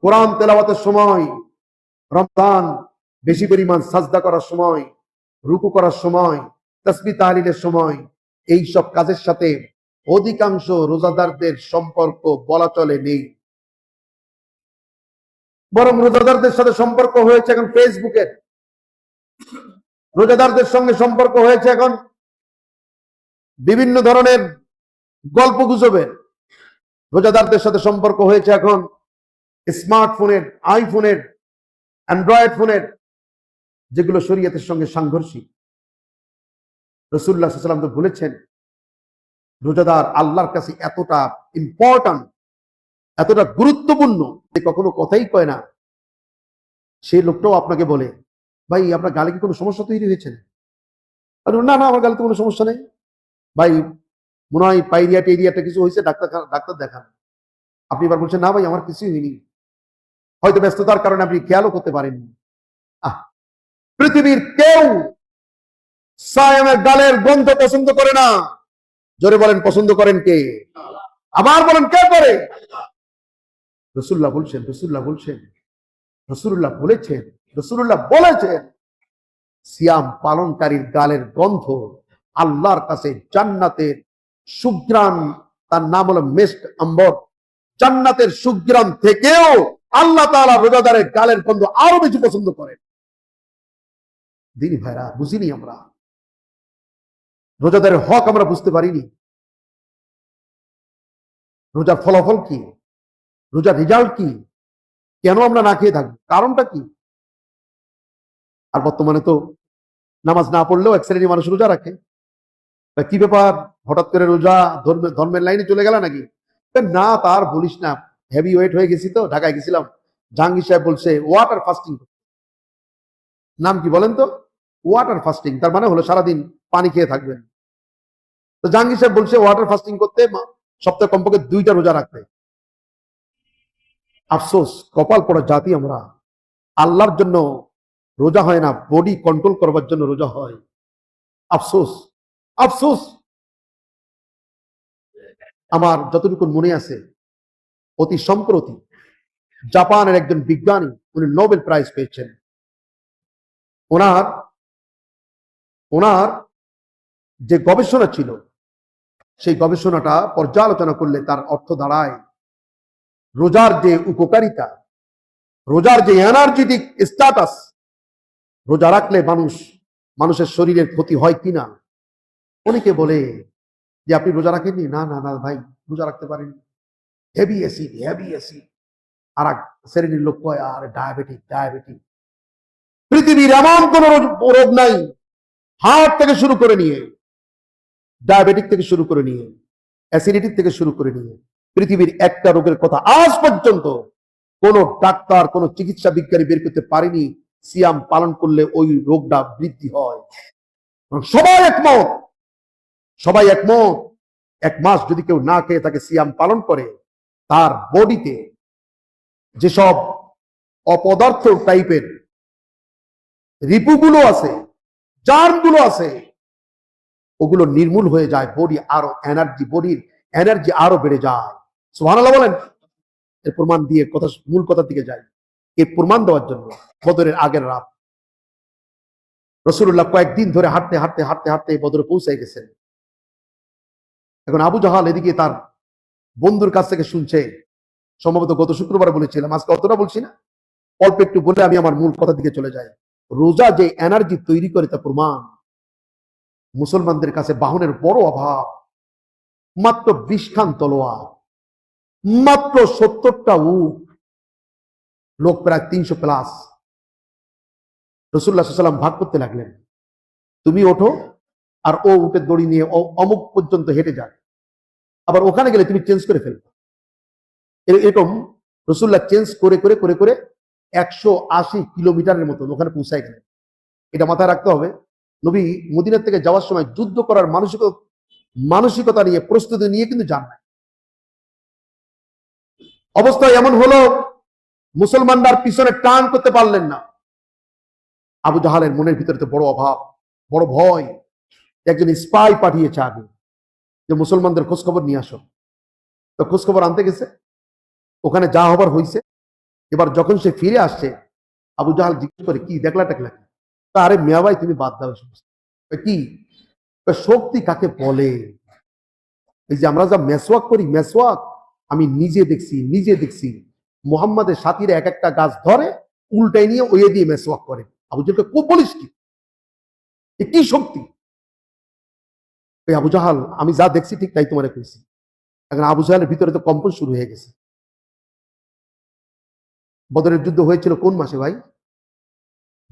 কোরআন তেলাওয়াতের সময়, রমজান বেশি পরিমাণ সাজদা করার সময়, রুকু করার সময়, তাসবিহ তাহলিলের সময়, এই সব কাজের সাথে অধিকাংশ রোজাদারদের সম্পর্ক বলা চলে নেই। বরং রোজাদারদের সাথে সম্পর্ক হয়েছে এখন ফেসবুকের, রোজাদারদের সঙ্গে সম্পর্ক হয়েছে এখন বিভিন্ন ধরনের গল্প গুজবের, রোজাদারদের সাথে সম্পর্ক হয়েছে এখন স্মার্টফোনের, আইফোনের, অ্যান্ড্রয়েড ফোনের, যেগুলো শরীয়তের সঙ্গে সাংঘর্ষিক। রাসূলুল্লাহ সাল্লাল্লাহু আলাইহি ওয়াসাল্লাম তো বলেছেন, রোজাদার আল্লাহর কাছে এতটা ইম্পর্ট্যান্ট, এতটা গুরুত্বপূর্ণ, যে কখনো কথাই কয় না। সেই লোকটাও আপনাকে বলে, ভাই আপনার গালে কি কোনো সমস্যা তৈরি হয়েছে? না না, আমার গালে তো কোনো সমস্যা নেই। ভাই মনে হয় পাইরিয়া টেরিয়াটা কিছু হয়েছে, ডাক্তার দেখান। আপনি এবার বলছেন, না ভাই আমার কিছুই হয়নি, হয়তো ব্যস্ততার কারণে আপনি খেয়ালও করতে পারেননি। পৃথিবীর কেউ সায়েমের গালের গন্ধ পছন্দ করে না। জোরে বলেন, পছন্দ করেন কে? আবার বলেন, কে করে? রাসূলুল্লাহ বলছেন, রাসূলুল্লাহ বলছেন, রাসূলুল্লাহ বলেছেন, রাসূলুল্লাহ বলেছেন, সিয়াম পালনকারীর গালের গন্ধ আল্লাহর কাছে জান্নাতের সুঘ্রাণ, তার নাম হলো মিস্ক আম্বর, জান্নাতের সুঘ্রাণ থেকেও আল্লাহ তাআলা রোজাদারের গালের গন্ধ আরো বেশি পছন্দ করেন। দিনী ভাইরা, বুঝিনি আমরা, রোজাদারের হক আমরা বুঝতে পারিনি। রোজার ফলাফল কি? রোজার রেজাল্ট কি? কেন আমরা না খেয়ে থাকবো? কারণটা কি? আর বর্তমানে তো নামাজ না পড়লেও এক শ্রেণীর মানুষ রোজা রাখে। কি ব্যাপার, হঠাৎ করে রোজা ধর্মের লাইনে চলে গেল নাকি? না, তার বলিস না, হেভি ওয়েট হয়ে গেছি তো, ঢাকায় গেছিলাম, জাহাঙ্গীর সাহেব বলছে ওয়াটার ফাস্টিং। নাম কি বলেন তো? ওয়াটার ফাস্টিং, তার মানে হলো সারাদিন পানি খেয়ে থাকবেন। তো জাহাঙ্গীর সাহেব বলছে ওয়াটার ফাস্টিং করতে সপ্তাহে কমপক্ষে 2টা রোজা রাখতে। আফসোস, কপাল পড়া জাতি আমরা। আল্লাহর জন্য রোজা হয় না, বডি কন্ট্রোল করবার জন্য রোজা হয়। আফসোস, আফসোস। আমার যতটুকু মনে আছে, অতি সম্প্রতি জাপানের একজন বিজ্ঞানী, উনি নোবেল প্রাইজ পেয়েছেন। ওনার ওনার যে গবেষণা ছিল, সেই গবেষণাটা পর্যালোচনা করলে তার অর্থ দাঁড়ায়, রোজার যে উপকারিতা, রোজার যে এনার্জেটিক স্ট্যাটাস, রোজা রাখলে মানুষের শরীরের ক্ষতি হয় কিনা। অনেকে বলে যে আপনি রোজা রাখেননি, না না না ভাই, রোজা রাখতে পারেননি, হেভি অ্যাসিড, হেভি অ্যাসিড। আর এক শ্রেণীর লোক কয়, আর ডায়াবেটিক, ডায়াবেটিক। পৃথিবীর এমন কোন রোগ নাই, হার্ট থেকে শুরু করে নিয়ে, ডায়াবেটিক থেকে শুরু করে নিয়ে, অ্যাসিডিটি থেকে শুরু করে নিয়ে, পৃথিবীর একটা রোগের কথা আজ পর্যন্ত কোন ডাক্তার, কোন চিকিৎসা বিজ্ঞানী বের করতে পারেনি সিয়াম পালন করলে ওই রোগটা বৃদ্ধি হয়। সবাই একমত, সবাই একমত, 1 মাস যদি কেউ না খেয়ে থাকে, সিয়াম পালন করে, তার বডিতে যেসব অপদার্থ টাইপের রিপুগুলো আছে, জার্মগুলো আছে, ওগুলো নির্মূল হয়ে যায়, বডি আরো এনার্জি, বডির এনার্জি আরো বেড়ে যায়। সুবহানাল্লাহ বলেন। এর প্রমাণ দিয়ে মূল কথার দিকে যাই। এর প্রমাণ দেওয়ার জন্য বদরের আগের রাত রাসূলুল্লাহ কয়েকদিন ধরে হাঁটতে হাঁটতে হাঁটতে হাঁটতে বদরে পৌঁছে গেছেন। এখন আবু জাহাল এদিকে তার বন্ধুর কাছ থেকে শুনছে, সম্ভবত গত শুক্রবার বলেছিলাম, আজকে অতটা বলছি না, অল্প একটু বলে আমি আমার মূল কথার দিকে চলে যাই। রোজা যে এনার্জি তৈরি করে তা প্রমাণ। মুসলমানদের কাছে বাহনের বড় অভাব, মাত্র 20 খান তলোয়ার, মাত্র 70টা উট, লোক প্রায় 300 প্লাস। রাসূলুল্লাহ সাল্লাল্লাহু আলাইহি ওয়াসাল্লাম ভাগ করতে লাগলেন, তুমি ওঠো আর ও উটের দড়ি নিয়ে অমুক পর্যন্ত হেঁটে যায়, আবার ওখানে গেলে তুমি চেঞ্জ করে ফেলবে। এরকম রাসূলুল্লাহ চেঞ্জ করে করে করে করে 180 কিলোমিটারের মতো ওখানে পৌঁছায় গেলেন। এটা মাথায় রাখতে হবে, নবী মদিনা থেকে যাওয়ার সময় যুদ্ধ করার মানসিকতা নিয়ে, প্রস্তুতি নিয়ে কিন্তু যান নাই। অবস্থা এমন হলো, মুসলমানরা পিছনে টার্ন করতে পারলেন না। আবু জাহালের মনের ভিতরে তো বড় অভাব, বড় ভয়। একজন স্পাই পাঠিয়েছে আগে, যে মুসলমানদের খোঁজখবর নিয়ে আসো। তো খোঁজখবর আনতে গেছে, ওখানে যা হবার হয়েছে, এবার যখন সে ফিরে আসছে, আবু জাহাল জিজ্ঞেস করে, কি দেখলা টেকলা? আরে মিয়া ভাই, তুমি বাদ দাও সমস্ত। কি শক্তি কাকে বলে? এই যে আমরা যা মেসওয়াক করি, মেসওয়াক আমি নিজে দেখছি মুহাম্মাদের সাথীরা এক একটা গাছ ধরে উল্টাই নিয়ে ওই দিয়ে মেসওয়াক করে। আবু জাহালকে খুব বলিস কি শক্তি? আবু জাহাল, আমি যা দেখছি ঠিক তাই তোমারে কইছি। এখন আবু জাহালের ভিতরে তো কম্পন শুরু হয়ে গেছে। বদরের যুদ্ধ হয়েছিল কোন মাসে ভাই?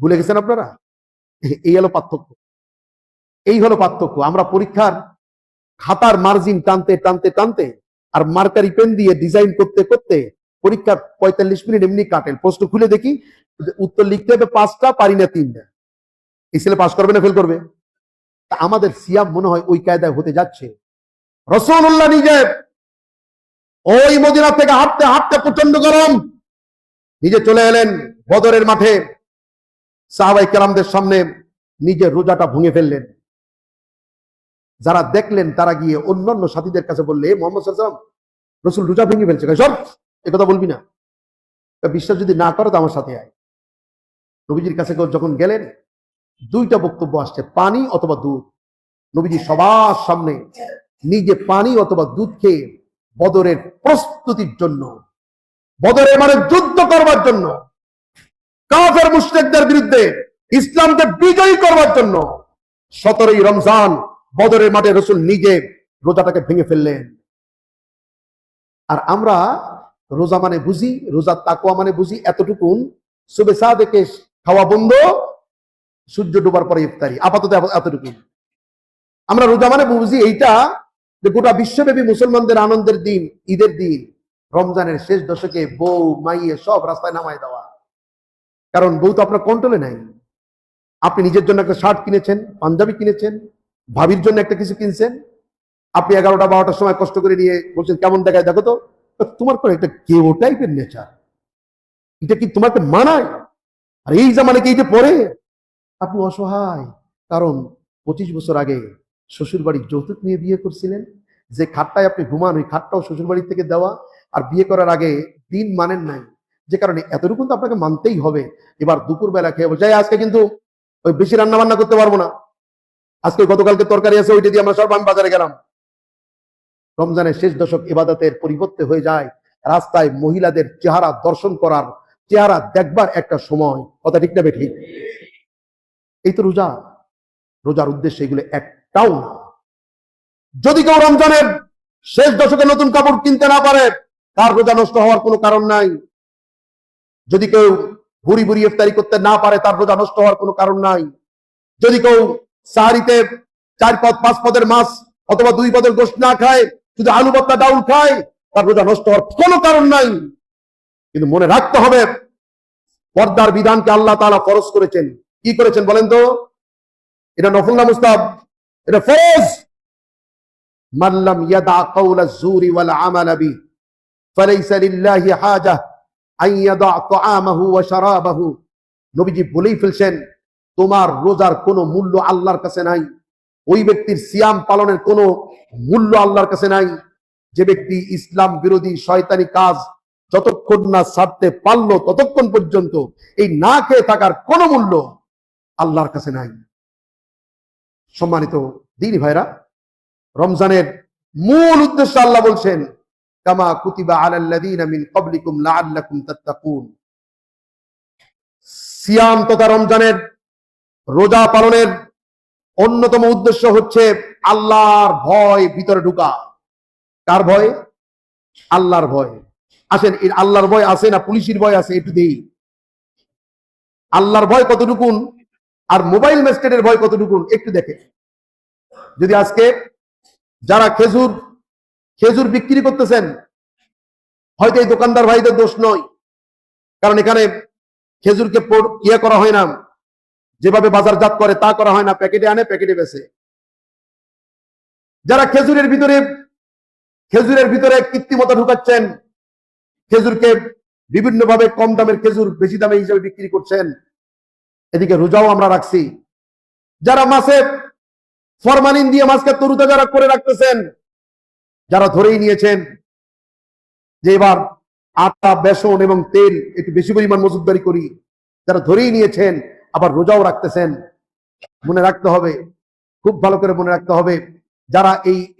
ভুলে গেছেন আপনারা? এই হলো পার্থক্য। আমরা পরীক্ষার খাতার মার্জিন টানতে আর মার্কারি পেন দিয়ে ডিজাইন করতে পরীক্ষার 45 মিনিট এমনি কাটেন। প্রশ্ন খুলে দেখি উত্তর লিখতে হবে 5টা, পারি না 3টা। এই ছেলে পাস করবে না ফেল করবে? আমাদের সিয়াম মনে হয় ওই কায়দায় হতে যাচ্ছে। রাসূলুল্লাহ নিজে ওই মদিনা থেকে হাঁটতে হাঁটতে, প্রচন্ড গরম, নিজে চলে এলেন বদরের মাঠে, সাহাবায়ে কেরামদের সামনে নিজে রোজাটা ভেঙে ফেললেন। যারা দেখলেন তারা গিয়ে অন্যান্য সাথীদের কাছে বললে, মুহাম্মদ সাল্লাল্লাহু আলাইহি ওয়াসাল্লাম, রাসূল রোজা ভেঙে ফেলছে। সব এই কথা বলবি না, বিশ্বাস যদি না করো তো আমার সাথে আয়। নবীজির কাছে যখন গেলেন, 2টা বক্তব্য আসছে, পানি অথবা দুধ। নবীজি সবার সামনে নিজে পানি অথবা দুধ খেয়ে বদরের প্রস্তুতির জন্য, বদরের মানে যুদ্ধ করবার জন্য, কাফের মুশরিকদের বিরুদ্ধে ইসলামকে বিজয়ী করবার জন্য 17ই রমজান বদরের মাঠে রাসূল নিজে রোজাটাকে ভেঙে ফেললেন। আর আমরা রোজা মানে বুঝি, রোজার তাকওয়া মানে বুঝি এতটুকুন, সুবে সাদেকে খাওয়া বন্ধ, সূর্য ডোবার পরে ইফতারি, আপাতত এতটুকুন। আমরা রোজা মানে বুঝি এইটা যে গোটা বিশ্বব্যাপী মুসলমানদের আনন্দের দিন, ঈদের দিন, রমজানের শেষ দশকে বউ মাইয়ে সব রাস্তায় নামায় দেওয়া। কারণ বউ তো আপনার কন্ট্রোলে নাই। আপনি নিজের জন্য একটা শার্ট কিনেছেন, পাঞ্জাবি কিনেছেন, ভাবির জন্য একটা কিছু কিনছেন, আপনি 11টা 12টার সময় কষ্ট করে নিয়ে বলছেন কেমন দেখায় দেখো তো। তোমার কোনো একটা কেউ টাইপের নেচার, এটা কি তোমাকে মানায়? আর এই জামানে কি এটা পরে? আপনি অসহায়। কারণ 25 বছর আগে শ্বশুর বাড়ির যৌতুক নিয়ে বিয়ে করছিলেন, যে খাটটায় আপনি ঘুমান ওই খাটটাও শ্বশুর বাড়ি থেকে দেওয়া, আর বিয়ে করার আগে দিন মানেন নাই, যে কারণে এতটুকু তো আপনাকে মানতেই হবে। এবার দুপুর বেলা খেয়ে বলছে আজকে কিন্তু ওই বেশি রান্না বান্না করতে পারবো না, আজকে গতকালকে তরকারি আছে ওইটা দিয়ে আমরা সব আমি বাজারে গেলাম। রমজানের শেষ দশক ইবাদতের পরিবর্তে হয়ে যায় রাস্তায় মহিলাদের চেহারা দর্শন করার, চেহারা দেখবার একটা সময়। কথা ঠিক না বেঠিক? এই তো রোজা। রোজার উদ্দেশ্য এগুলো একটাও না। যদি কেউ রমজানের শেষ দশকে নতুন কাপড় কিনতে না পারে, তার রোজা নষ্ট হওয়ার কোনো কারণ নাই। যদি কেউ ভুরি ভুরি ইফতারি করতে না পারে, তার রোজা নষ্ট হওয়ার কোনো কারণ নাই। যদি কেউ সাহারিতে 4 পদ 5 পদের মাছ অথবা 2 পদের গোশত না খায়, শুধু আলু ভর্তা ডাউল খায়, তার রোজা নষ্ট হওয়ার কোনো কারণ নাই। কিন্তু মনে রাখতে হবে, পর্দার বিধানকে আল্লাহ তাআলা ফরজ করেছেন। কি করেছেন বলেন তো? এটা নফল না মুস্তাহাব? এটা ফরজ। মান লাম ইয়াদা কাওলা যুরি ওয়াল আমালা বি ফালাইসা লিল্লাহি হাজা আন ইয়াদা তাআমাহু ওয়া শারাবাহু। নবীজি বলেই ফেলছেন, তোমার রোজার কোনো মূল্য আল্লাহর কাছে নাই, ওই ব্যক্তির সিয়াম পালনের কোনো মূল্য আল্লাহর কাছে নাই যে ব্যক্তি ইসলাম বিরোধী শয়তানি কাজ যতক্ষণ না ছাড়তে পারলো ততক্ষণ পর্যন্ত এই না খেয়ে থাকার কোনো মূল্য আল্লাহর কাছে নাই। সম্মানিত দিনী ভাইরা, রমজানের মূল উদ্দেশ্য আল্লাহ বলছেন, কামা কুতিবা আলাল্লাযীনা মিন ক্বাবলিকুম লাআল্লাকুম তাত্তাকুন। সিয়াম তথা রমজানের রোজা পালনের অন্যতম উদ্দেশ্য হচ্ছে আল্লাহর ভয় ভিতরে ঢুকা। কার ভয়? আল্লাহর ভয়। আসেন, আল্লাহর ভয় আছে না পুলিশের ভয় আছে একটু দেই। আল্লাহর ভয় কতটুকুন আর মোবাইল ম্যাজিস্ট্রেটের ভয় কতটুকুন একটু দেখে। যদি আজকে যারা খেজুর বিক্রি করতেছেন, হয়তো এই দোকানদার ভাইদের দোষ নয়, কারণ এখানে খেজুরকে ইয়ে করা হয় না, যেভাবে বাজারজাত করে তা করা হয় না, প্যাকেটে আনে প্যাকেটে বেচে। যারা খেজুরের ভিতরে কৃত্রিমতা ঢুকাচ্ছেন, খেজুরকে বিভিন্ন ভাবে কম দামের খেজুর বেশি দামে হিসেবে বিক্রি করছেন, এদিকে রোজাও আমরা রাখছি। যারা মাছে ফরমালিন দিয়ে মাছকে তরুতাজা করে রাখতেছেন, যারা ধরেই নিয়েছেন যে এবার আটা, বেসন এবং তেল একটু বেশি পরিমাণ মজুতদারি করি, যারা ধরেই নিয়েছেন আবার রোজাও রাখতেছেন, মনে রাখতে হবে, খুব ভালো করে মনে রাখতে হবে, যারা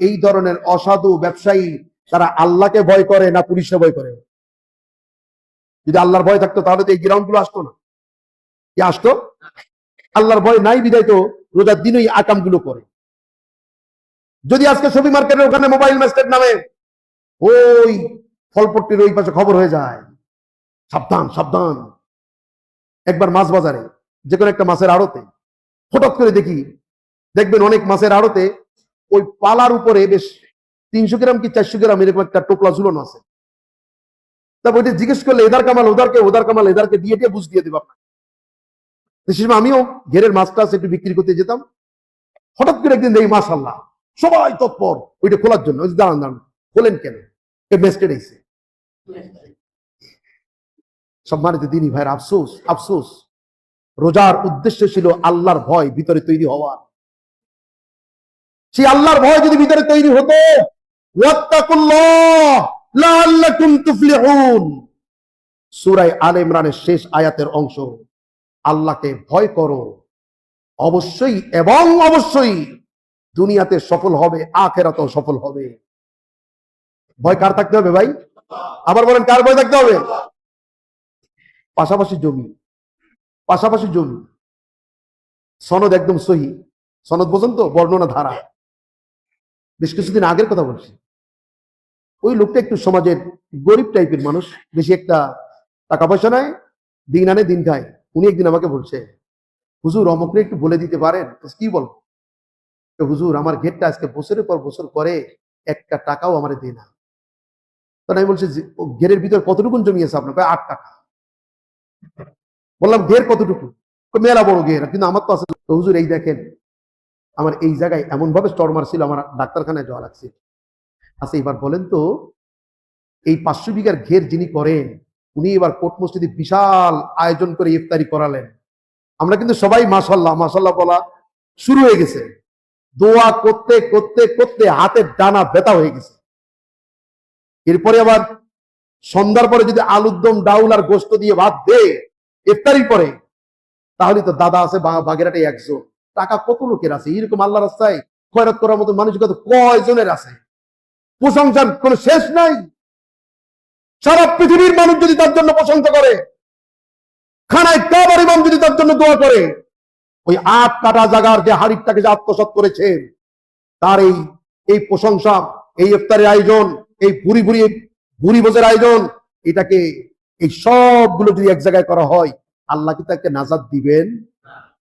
এই ধরনের অসাধু ব্যবসায়ী তারা আল্লাহকে ভয় করে না পুলিশে ভয় করে? যদি আল্লাহর ভয় থাকতো তাহলে তো এই গ্রাউন্ড গুলো আসতো না। কি আসতো? আল্লাহর ভয় নাই বিধায় তো রোজার দিনই আকাম গুলো করে। যদি আজকে ছবি মার্কেটের ওখানে মোবাইল মার্কেট নামে ওই ফলপট্টির ওই পাশে খবর হয়ে যায়, সাবধান সাবধান। একবার মাছ বাজারে যে কোনো একটা মাছের আড়তে হঠাৎ করে দেখবেন অনেক মাছের আড়তে ওই পালার উপরে বেশ 300 গ্রাম কি 400 গ্রাম এরকম একটা টোপলা ঝুলানো আছে। তারপর ওইটা জিজ্ঞেস করলে এদার কামাল ওদারকে, ওদার কামাল এদারকে দিয়ে বুঝ দিয়ে দেবো আপনাকে। আমিও ঘেরের মাছটা একটু বিক্রি করতে যেতাম, হঠাৎ করে একদিন দেখি মাশাআল্লাহ সবাই তৎপর ওইটা খোলার জন্য। দাঁড়ান দাঁড়ান, খোলেন কেন? মেস্টেড আইছে। সম্মানিত দিনী ভাইয়ের, আফসোস আফসোস, রোজার উদ্দেশ্য ছিল আল্লাহর ভয় ভিতরে তৈরি হওয়া। সেই আল্লাহর ভয় যদি ভিতরে তৈরি হতো, ওয়াত্তাকুল্লাহ লাআল্লাকুম তুফলিহুন, সূরা আলে ইমরানের শেষ আয়াতের অংশ, আল্লাহকে ভয় করো, অবশ্যই এবং অবশ্যই দুনিয়াতে সফল হবে, আখিরাতেও সফল হবে। ভয় কার থাকতে হবে ভাই? আবার বলেন, কার ভয় থাকতে হবে? পাশাপাশি জমি, পাশাপাশি জমি, সনদ একদম সহি, সনদ বোঝেন তো, বর্ণনা ধারা। বেশ কিছুদিন আগের কথা বলছি, ওই লোকটা একটু সমাজের গরিব টাইপের মানুষ, বেশি একটা টাকা পয়সা নাই, দিন আনে দিন খায়। উনি একদিন আমাকে বলছে, হুজুর অমুকরে একটু বলে দিতে পারেন? কি বলবো? হুজুর আমার গেটটা আজকে বছরের পর বছর করে একটা টাকাও আমার দেয় না। তখন আমি বলছি, ঘেরের ভিতর কতটুকু জমি আছে আপনার? 8 টাকা। বললাম ঘের কতটুকু? মেলা বড় ঘের, কিন্তু আমার তো আছে। হুজুর এই দেখেন, আমার এই জায়গায় এমন ভাবে স্টর মারছিল, আমার ডাক্তারখানায় যাওয়া লাগছে। আচ্ছা এবার বলেন তো, এই 500 বিঘার ঘের যিনি করেন, উনি এবার কোট মসজিদে বিশাল আয়োজন করে ইফতারি করালেন। আমরা কিন্তু সবাই মাশাআল্লাহ মাশাআল্লাহ বলা শুরু হয়ে গেছে। দোয়া করতে করতে করতে হাতের ডানা ব্যথা হয়ে গেছে। এরপরে আবার সন্ধ্যার পরে যদি আলুর দম, ডাউল আর গোস্ত দিয়ে ভাত দে ইফতারির পরে, তাহলে তো দাদা আছে বাগেরহাটে 100। টাকা কত লোকের আছে এরকম আল্লাহর রাস্তায় খয়রাত করার মতো মানসিকতা কয়জনের আছে? প্রশংসার কোনো শেষ নাই। সারা পৃথিবীর মানুষ যদি তার জন্য প্রশংসা করে, খানায় কাবার ইমাম যদি তার জন্য দোয়া করে, ওই 8 কাটা জায়গার যে হাড়িটাকে যে আত্মসাৎ করেছে, তার এই প্রশংসা, এই ইফতারের আয়োজন, এই ভুরি ভোজের আয়োজন, এটাকে এই সবগুলো যদি এক জায়গায় করা হয়, আল্লাহ কি তাকে নাজাত দিবেন?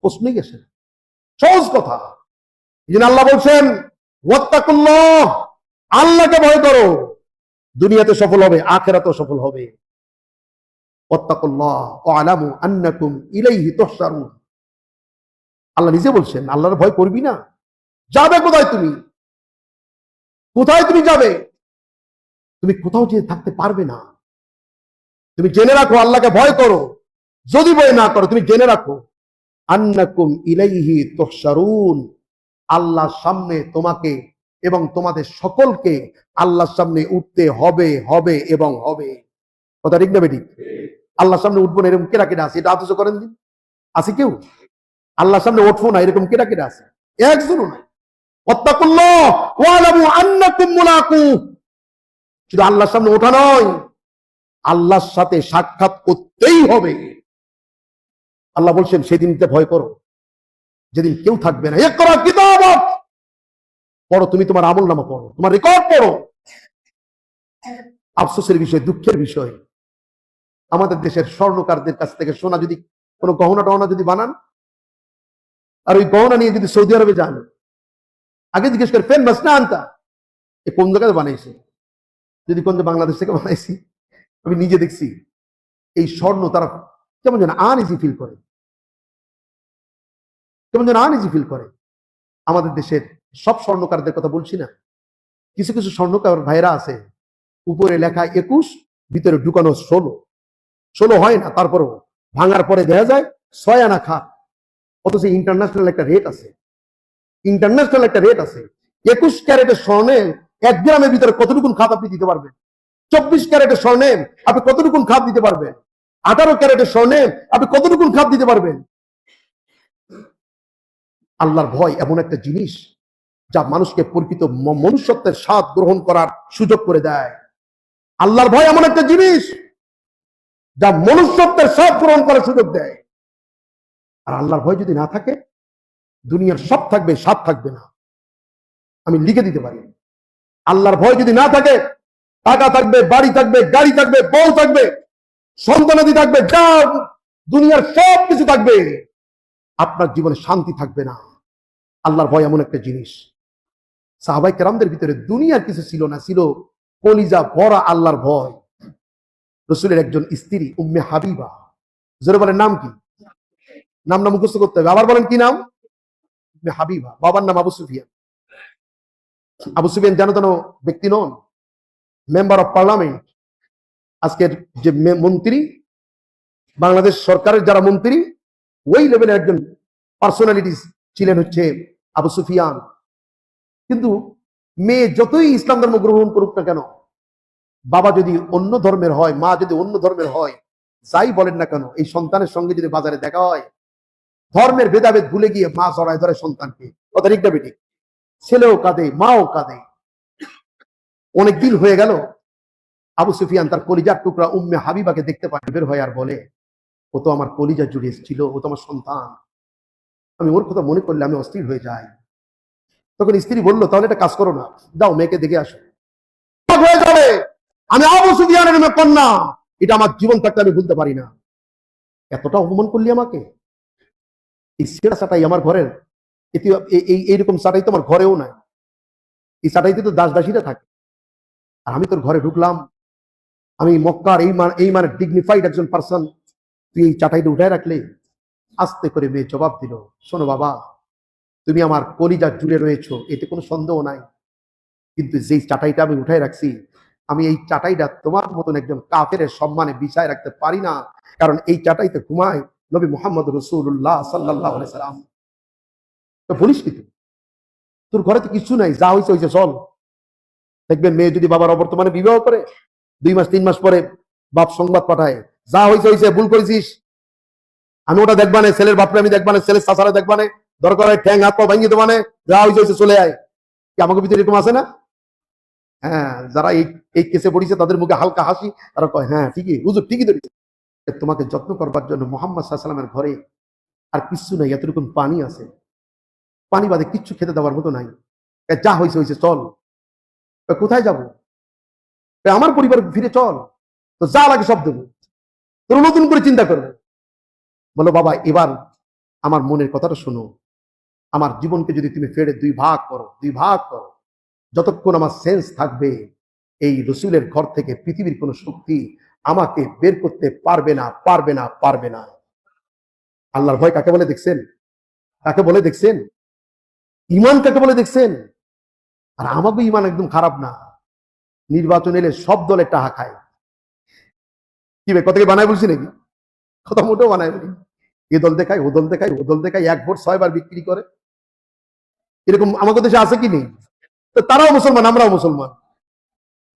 প্রশ্ন গেছে, সহজ কথা। এই জন্য আল্লাহ বলছেন, ওয়াত্তাকুল্লাহ, আল্লাহকে ভয় করো, দুনিয়াতে সফল হবে, আখিরাতেও সফল হবে। ওয়াত্তাকুল্লাহ ওয়ালামু আন্নাকুম ইলাইহি তুহশারুন। আল্লাহ নিজে বলছেন, আল্লাহর ভয় করবি না? যাবে কোথায় তুমি? কোথায় তুমি যাবে? তুমি কোথাও যেয়ে থাকতে পারবে না। তুমি জেনে রাখো, আল্লাহকে ভয় করো। যদি ভয় না করো, তুমি জেনে রাখো, আন্নাকুম ইলাইহি তুহশারুন, আল্লাহর সামনে তোমাকে এবং তোমাদের সকলকে আল্লাহর সামনে উঠতে হবে, হবে এবং হবে। কথা ঠিক না বেটি? আল্লাহর সামনে উঠবো না এরকম কেটা কেটা আছে? এটা আতস করেন দিন, আছে কেউ? আল্লাহর সামনে উঠবো না এরকম কেটা কেটা আছে? একজনও নাই। ওয়াত্তাকুল্লাহ ওয়ালামু আন্নাকুম মুলাকু, শুধু আল্লাহর সামনে ওঠা নয়, আল্লাহর সাথে সাক্ষাৎ করতেই হবে। আল্লাহ বলছেন সেদিনকে ভয় করো, যেদিন কেউ থাকবে না। ইকরা কিতাবাক, পড়ো, তুমি তোমার আমলনামা পড়ো, তোমার রেকর্ড পড়ো। আফসোসের বিষয়, দুঃখের বিষয়, আমাদের দেশের স্বর্ণকারদের কাছ থেকে সোনা যদি কোনো গহনা টহনা যদি বানান, আর ওই গহনা নিয়ে যদি সৌদি আরবে যান, আগে জিজ্ঞেস করে ফেন মাস না আনতা, এ কোন জায়গায় বানাইছে? যদি কোন বাংলাদেশ থেকে বানাইছি, আমি নিজে দেখছি এই স্বর্ণ তারা কেমন যেন আনইজি ফিল করে, কেমন যেন আনইজি ফিল করে। আমাদের দেশের সব স্বর্ণকারদের কথা বলছি না, কিছু কিছু স্বর্ণকার ভাইরা আছে, উপরে লেখা 21, ভিতরে ঢুকানো 16 হয় না, তারপরেও ভাঙার পরে দেখা যায় 6 আনা খাত। অথচ ইন্টারন্যাশনাল একটা রেট আছে, ইন্টারন্যাশনাল একটা রেট আছে। 21 ক্যারেটের স্বর্ণে 1 গ্রামের ভিতরে কতটুকু খাত আপনি দিতে পারবেন? 24 ক্যারেটের স্বর্ণে আপনি কতটুকু খাপ দিতে পারবেন? 18 ক্যারেটের স্বর্ণে আপনি কতটুকু খাপ দিতে পারবেন? আল্লাহর ভয় এমন একটা জিনিস যা মানুষকে প্রকৃত মনুষ্যত্বের স্বাদ গ্রহণ করার সুযোগ করে দেয়। আল্লাহর ভয় এমন একটা জিনিস যা মনুষ্যত্বের স্বাদ গ্রহণ করার সুযোগ দেয়। আর আল্লাহর ভয় যদি না থাকে, দুনিয়ার সব থাকবে, স্বাদ থাকবে না। আমি লিখে দিতে পারি, আল্লাহর ভয় যদি না থাকে, টাকা থাকবে, বাড়ি থাকবে, গাড়ি থাকবে, বউ থাকবে, সন্তানাদি থাকবে, যা দুনিয়ার সব কিছু থাকবে, আপনার জীবনে শান্তি থাকবে না। আল্লাহর ভয় এমন একটা জিনিস। সাহাবায়ে কেরামদের ভিতরে দুনিয়ার কিছু ছিল না, ছিল কলিজা ভরা আল্লাহর ভয়। রাসূলের একজন স্ত্রী উম্মে হাবিবা, জোরে বলেন নাম কি? নামটা মুখস্থ করতে হবে। আবার বলেন কি নাম? উম্মে হাবিবা। বাবার নাম আবু সুফিয়ান। আবু সুফিয়ান যেন তেন ব্যক্তি নন, মেম্বার অফ পার্লামেন্ট। আজকের যে মন্ত্রী, বাংলাদেশ সরকারের যারা মন্ত্রী, ওই লেভেলের একজন পার্সোনালিটিস ছিলেন হচ্ছে আবু সুফিয়ান। কিন্তু মেয়ে যতই ইসলাম ধর্ম গ্রহণ করুক না কেন, বাবা যদি অন্য ধর্মের হয়, মা যদি অন্য ধর্মের হয়, যাই বলেন না কেন, এই সন্তানের সঙ্গে যদি বাজারে দেখা হয়, ধর্মের ভেদাভেদ ভুলে গিয়ে মা জড়ায় ধরে সন্তানকে। কথা ঠিক না বেঠিক? ছেলেও কাঁদে, মাও কাঁদে। অনেকদিন হয়ে গেল, আবু সুফিয়ান তার কলিজার টুকরা উম্মে হাবিবাকে দেখতে পায়, বের হয় আর বলে, ও তো আমার কলিজা জুড়ে ছিল, ও তো আমার সন্তান। আমি ওর কথা মনে করলে আমি অস্থির হয়ে যাই। তখন স্ত্রী বললো, তাহলে একটা কাজ করো না, যাও মেয়েকে দেখে আসো। হয়ে যাবে, আমি আবু সুফিয়ানের কন্যা, এটা আমার জীবন থাকতে আমি ভুলতে পারি না। এতটা অপমান করলি আমাকে? এই ছেঁড়া চাটাই আমার ঘরের, এইরকম চাটাই তো আমার ঘরেও নাই। এই চাটাইতে তো দাস দাসীরা থাকে। আর আমি তোর ঘরে ঢুকলাম, আমি মক্কার এই মানে ডিগনিফাইড একজন পার্সন, তুই এই চাটাইটা উঠায় রাখলে? আস্তে করে মেয়ে জবাব দিল, শোনো বাবা, তুমি আমার কলিজা জুড়ে রয়েছো, এতে কোনো সন্দেহ নাই, কিন্তু যেই চাটাইটা আমি উঠায় রাখছি, আমি এই চাটাইটা তোমার মতন একজন কাফেরের সম্মানে বিছায় রাখতে পারি না, কারণ এই চাটাইতে ঘুমায় নবী মুহাম্মদ রাসূলুল্লাহ সাল্লাল্লাহু আলাইহি সাল্লাম। তো বলিস কি তুই? তোর ঘরে তো কিছু নাই, যা হয়েছে হয়েছে, চল। দেখবেন মেয়ে যদি বাবার অবর্তমানে বিবাহ করে, 2 মাস 3 মাস পরে বাপ সংবাদ পাঠায়, যা হয়েছে হয়েছে, ভুল করেছিস, আমি ওটা দেখবা না, ছেলের বাপরে আমি দেখবা না, ছেলের চাচারা দেখবা না, দরকার হয় ঠ্যাং হাত পা ভাঙিয়ে দেবা না, যা হয়েছে হয়েছে, চলে আয়। কি আমাকে ভিতরে এরকম আছে না? হ্যাঁ, যারা এই কেসে পড়িছে তাদের মুখে হালকা হাসি, তারা কয় হ্যাঁ ঠিকই, হুজুর ঠিকই ধরেছে। তোমাকে যত্ন করবার জন্য মুহাম্মদ সাল্লাল্লাহু আলাইহি ওয়াসাল্লামের ঘরে আর কিচ্ছু নাই, এতটুকু পানি আছে, পানি বাদে কিচ্ছু খেতে দেওয়ার মতো নাই। যা হয়েছে হয়েছে, চল। কোথায় যাবো? আমার পরিবার ফিরে চল, তো যা লাগে সব দেবো, তোর নতুন করে চিন্তা করবো। বলো বাবা, এবার আমার মনের কথাটা শোনো, আমার জীবনকে যদি তুমি ফেড়ে 2 ভাগ করো, 2 ভাগ করো, যতক্ষণ আমার সেন্স থাকবে, এই রসুলের ঘর থেকে পৃথিবীর কোন শক্তি আমাকে বের করতে পারবে না, পারবে না, পারবে না। আল্লাহর ভয় কাকে বলে দেখছেন? কাকে বলে দেখছেন? ইমান কাকে বলে দেখছেন? আর আমাকে ইমান একদম খারাপ না। নির্বাচন এলে সব দলে টাকা খায়। কি ভাই, কথাকে বানায় বলছি নাকি? কথা মোটেও বানায় বলি। এ দল দেখায়, ও দল দেখায়, ও দল দেখায়, 1 ভোট 6 বার বিক্রি করে। এরকম আমাদের দেশে আছে কি নেই? তো তারাও মুসলমান, আমরাও মুসলমান।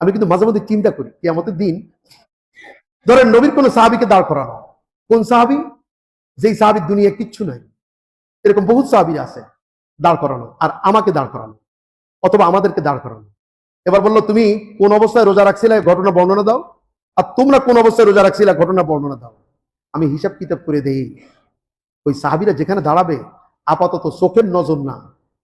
আমি কিন্তু মাঝে মধ্যে চিন্তা করি, কিয়ামতের দিন ধরেন নবীর কোন সাহাবীকে দাঁড় করানো, কোন সাহাবী? যেই সাহাবীর দুনিয়া কিচ্ছু নাই, এরকম বহুত সাহাবী আছে, দাঁড় করানো, আর আমাকে দাঁড় করানো, অথবা আমাদেরকে দাঁড় করানো। এবার বললো, তুমি কোন অবস্থায় রোজা রাখছিলে, ঘটনা বর্ণনা দাও, আর তোমরা কোন অবস্থায় রোজা রাখছিলে, ঘটনা বর্ণনা দাও। আমি হিসাব কিতাব করে দেই, ওই সাহাবীরা যেখানে দাঁড়াবে, আপাতত চোখের নজর না,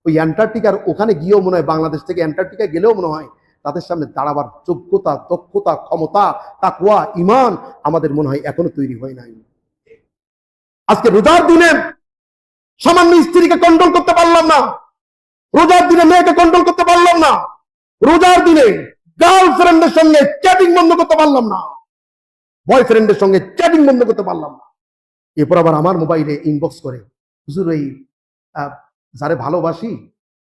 ওই অ্যান্টার্কটিকার ওখানে গিয়েও মনে হয়, বাংলাদেশ থেকে অ্যান্টার্কটিকা গেলেও মনে হয় তাদের সামনে দাঁড়াবার যোগ্যতা, দক্ষতা, ক্ষমতা, তাকওয়া, ঈমান আমাদের মনে হয় এখনো তৈরি হয় নাই। আজকে রোজার দিনে সামান্য স্ত্রীকে কন্ট্রোল করতে পারলাম না, রোজার দিনে মেয়েকে কন্ট্রোল করতে পারলাম না, রোজার দিনে গার্লফ্রেন্ডের সঙ্গে চ্যাটিং বন্ধ করতে পারলাম না, বয়ফ্রেন্ডের সঙ্গে চ্যাটিং বন্ধ করতে পারলাম না। এরপর আবার আমার মোবাইলে ইনবক্স করে, হুজুর এই যারে ভালোবাসি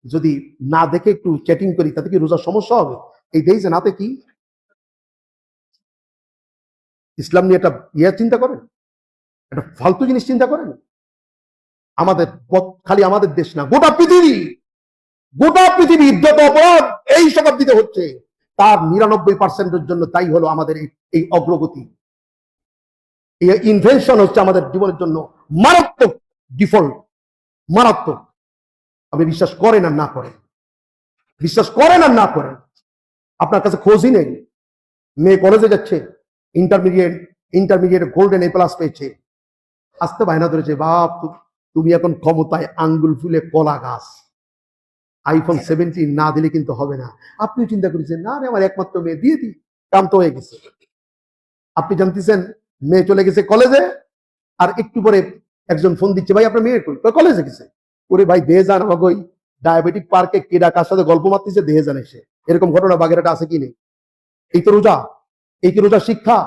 যদি না দেখে একটু চ্যাটিং করি, তাতে কি রোজার সমস্যা হবে? এই দেখছে নাতে কি ইসলাম নিয়ে একটা চিন্তা করেন, একটা ফালতু জিনিস চিন্তা করেন। আমাদের খালি আমাদের দেশ না, গোটা পৃথিবী যত অপরাধ এই শতাব্দীতে হচ্ছে, তার 99%-এর জন্য তাই হলো আমাদের এই অগ্রগতি। এই ইনভেনশন হচ্ছে আমাদের জীবনের জন্য মারাত্মক ডিফল্ট, মারাত্মক। আপনি বিশ্বাস করেন আর না করেন, বিশ্বাস করেন আর না করেন, আপনার কাছে খোঁজই নেই। মেয়ে কলেজে যাচ্ছে, ইন্টারমিডিয়েট গোল্ডেন A+ পেয়েছে, আসতে বায়না ধরেছে, বাপ তুমি এখন ক্ষমতায় আঙ্গুল ফুলে কলা গাছ, iPhone 17 না দিলে কিন্তু হবে না। আপনিও চিন্তা করেছেন, না রে আমার একমাত্র মেয়ে, দিয়ে দিই, কাম তো হয়ে গেছে। আপনি জানতেছেন মেয়ে চলে গেছে কলেজে, আর একটু পরে একজন ফোন দিচ্ছে, ভাই আপনার মেয়ে কই? কলেজে গেছে। ওরে ভাই দেহে যান, আমাকে ওই ডায়াবেটিক পার্কে কেডা কার সাথে গল্প মারতেছে, দেহে যান এসে। এরকম ঘটনা বাগেরহাটে আছে কি নেই? এই তো রোজা, এই কি রোজা শিক্ষা?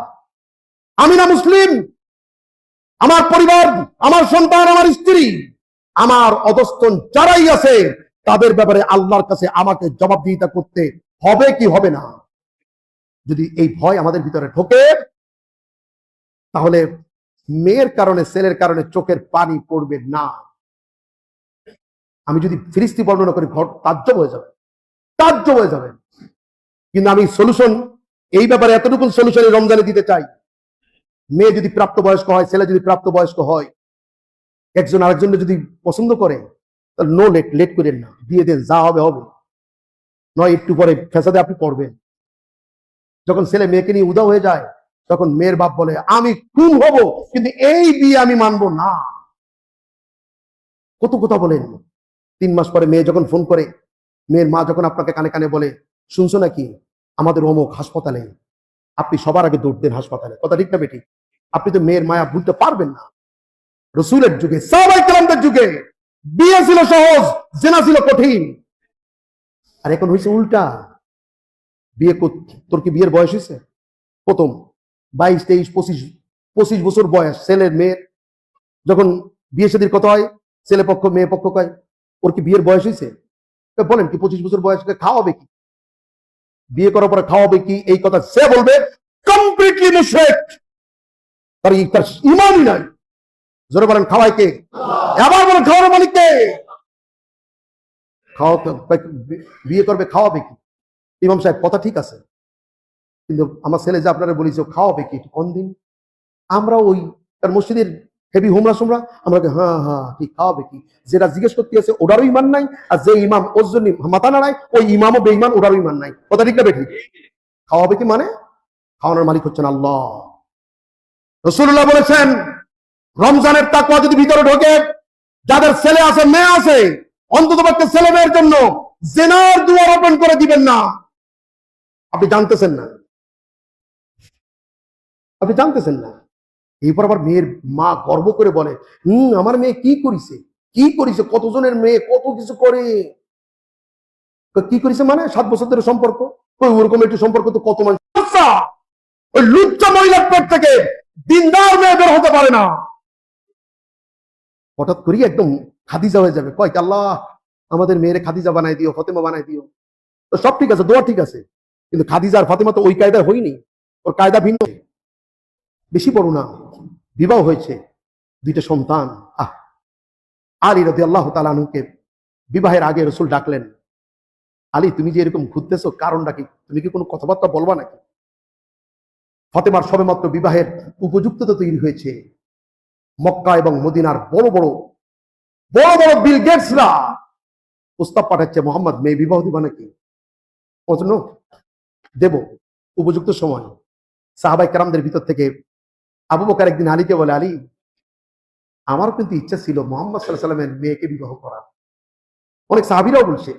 আমি না মুসলিম, আমার পরিবার, আমার সন্তান, আমার স্ত্রী, আমার অধস্তন যারাই আছে, তাদের ব্যাপারে আল্লাহর কাছে আমাকে জবাবদিহিতা করতে হবে কি হবে না? যদি এই ভয় আমাদের ভিতরে ঢোকে, তাহলে মেয়ের কারণে, ছেলের কারণে চোখের পানি পড়বে না। আমি যদি ফিরিস্তি বর্ণনা করি, ঘর তাজ্জব হয়ে যাবে, তাজ্জব হয়ে যাবে। কিন্তু আমি সলিউশন, এই ব্যাপারে এতটুকু সলিউশন রমজানে দিতে চাই। মেয়ে যদি প্রাপ্তবয়স্ক হয়, ছেলে যদি প্রাপ্তবয়স্ক হয়, একজন আরেকজনকে যদি পছন্দ করে, তাহলে নো লেট, লেট করেন না, দিয়ে দেন, যা হবে হবে, নয় একটু পরে ফেসাদে আপনি পড়বেন। যখন ছেলে মেয়েকে নিয়ে উদা হয়ে যায়, তখন মেয়ের বাপ বলে আমি খুন হব, কিন্তু এই বিয়ে আমি মানবো না। কত কথা বলেন। 3 মাস পরে মেয়ে যখন ফোন করে, মেয়ের মা যখন আপনাকে কানে কানে বলে, শুনছো নাকি আমাদের অমুক হাসপাতালে, আপনি সবার আগে দৌড় দেন হাসপাতালে। কথা ঠিক না বেঠিক? আপনি তো মেয়ের মায়া ভুলতে পারবেন না। রসুলের যুগে, সাহাবায়ে কেরামদের যুগে বিয়ে ছিল সহজ, জেনা ছিল কঠিন। আর এখন হয়েছে উল্টা। বিয়ে, তোর কি বিয়ের বয়স হয়েছে? প্রথম 22, 23, 25 বছর বয়স ছেলের মেয়ের, যখন বিয়ে শাদীর কথা হয়, ছেলে পক্ষ মেয়ে পক্ষ কয় ওর কি বিয়ের বয়স হয়েছে? বলেন কি 25 বছর বয়সকে খাওয়াবে কি? বিয়ে করার পরে খাওয়াবে কি? এই কথা সে বলবে কমপ্লিটলি মুশরিক, তার ঈমানই নাই। জোরে বলেন খাওয়ায় কে? আবার বলেন খাওয়ানোর মালিক কে? খাওয়াতে বিয়ে করবে, খাওয়াবে কি? ইমাম সাহেব কথা ঠিক আছে, কিন্তু আমার ছেলে যে আপনারা বলেছে খাওয়াবে কি, কোন দিন আমরা ওই তার মসজিদের হেভি হোমরা সোমরা আমরা হ্যাঁ হ্যাঁ ঠিক, খাওয়াবে কি? যেটা জিজ্ঞেস করতে আছে ওটারও ইমান নাই, আর যে ইমাম ওর জন্য মাথা নাড়ায় ওই ইমামও বেঈমান, ওটারও ইমান নাই। কথা ঠিক না বেঠিক? খাওয়াবে কি মানে খাওয়ানোর মালিক হচ্ছেন আল্লাহ। রাসূলুল্লাহ বলেছেন, রমজানের তাকওয়া যদি ভিতরে ঢোকে, যাদের ছেলে আছে মেয়ে আছে, অন্ততপক্ষে ছেলে মেয়ের জন্য জিনার দুয়ার ওপেন করে দিবেন না। আপনি জানতেছেন না, আপনি জানতেছেন না। এরপর আবার মেয়ের মা গর্ব করে বলে, আমার মেয়ে কি করেছে, কি করেছে, কতজনের মেয়ে কত কিছু করে। কি করেছে মানে 7 বছর ধরে সম্পর্ক, ওরকম একটু সম্পর্ক তো কত মানুষ। ওই লুচ্চা মহিলার পেট থেকে দিনদার মেয়ে বের হতে পারে না। হঠাৎ করি একদম খাদিজা হয়ে যাবে, কয় আল্লাহ আমাদের মেয়েরে খাদিজা বানাই দিও, ফাতেমা বানাই দিও। তো সব ঠিক আছে, দোয়া ঠিক আছে, কিন্তু খাদিজা আর ফাতেমা তো ওই কায়দায় হয়নি, ওর কায়দা ভিন্ন। বেশি বড় না, বিবাহ হয়েছে, 2টা সন্তান। আলী রাদিয়াল্লাহু তাআলা আনহুকে বিবাহের আগে রাসূল ডাকলেন, আলী তুমি যে এরকম ঘুরতেছো কারণটা কি? তুমি কি কোনো কথাবার্তা বলবা নাকি? ফাতেমার সবেমাত্র বিবাহের উপযুক্ততা তৈরি হয়েছে। মক্কা এবং মদিনার বড় বড় বিল গেটসরা প্রস্তাব পাঠাচ্ছে, মোহাম্মদ মেয়ে বিবাহ দিবা নাকি? ওজন্য দেব উপযুক্ত সময়। সাহাবায়ে কেরামদের ভিতর থেকে আবু বকর একদিন আলীকে বলে, আলী আমার কিন্তু ইচ্ছা ছিল মুহাম্মদ সাল্লাল্লাহু আলাইহি ওয়াসাল্লামের মেয়েকে বিবাহ করা। অনেক সাহাবীরাও বলছে,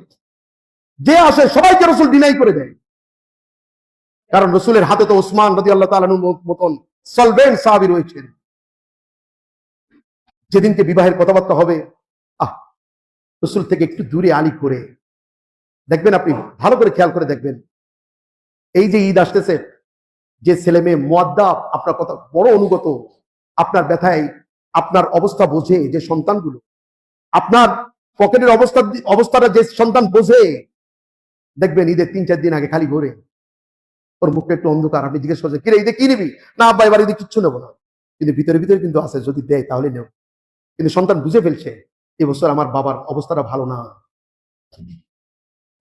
যে আসে সবাইকে রাসূল ডিনাই করে দেয়, কারণ রাসূলের হাতে তো ওসমান রাদিয়াল্লাহু তাআলা আনহুর মতন সলভেন্ট সাহাবী রয়েছেন। যেদিনকে বিবাহের কথাবার্তা হবে, রাসূল থেকে একটু দূরে আলী করে দেখবেন, আপনি ভালো করে খেয়াল করে দেখবেন, এই যে ঈদ আসতেছে, যে ছেলে মেয়ে মুআদ্দাব, আপনার কথা বড় অনুগত, আপনার ব্যথায় আপনার অবস্থা বোঝে যে সন্তানগুলো, আপনার পকেটের অবস্থাটা যে সন্তান বোঝে, দেখবেন ঈদের 3-4 দিন আগে খালি ঘুরে, ওর মুখটা একটু অন্ধকার। আপনি জিজ্ঞেস করছেন কিরে ঈদে কি নিবি? না আব্বা এবার ঈদে কিচ্ছু নেবো না, কিন্তু ভিতরে ভিতরে কিন্তু আছে, যদি দেয় তাহলে নেব। কিন্তু সন্তান বুঝে ফেলছে এবছর আমার বাবার অবস্থাটা ভালো না।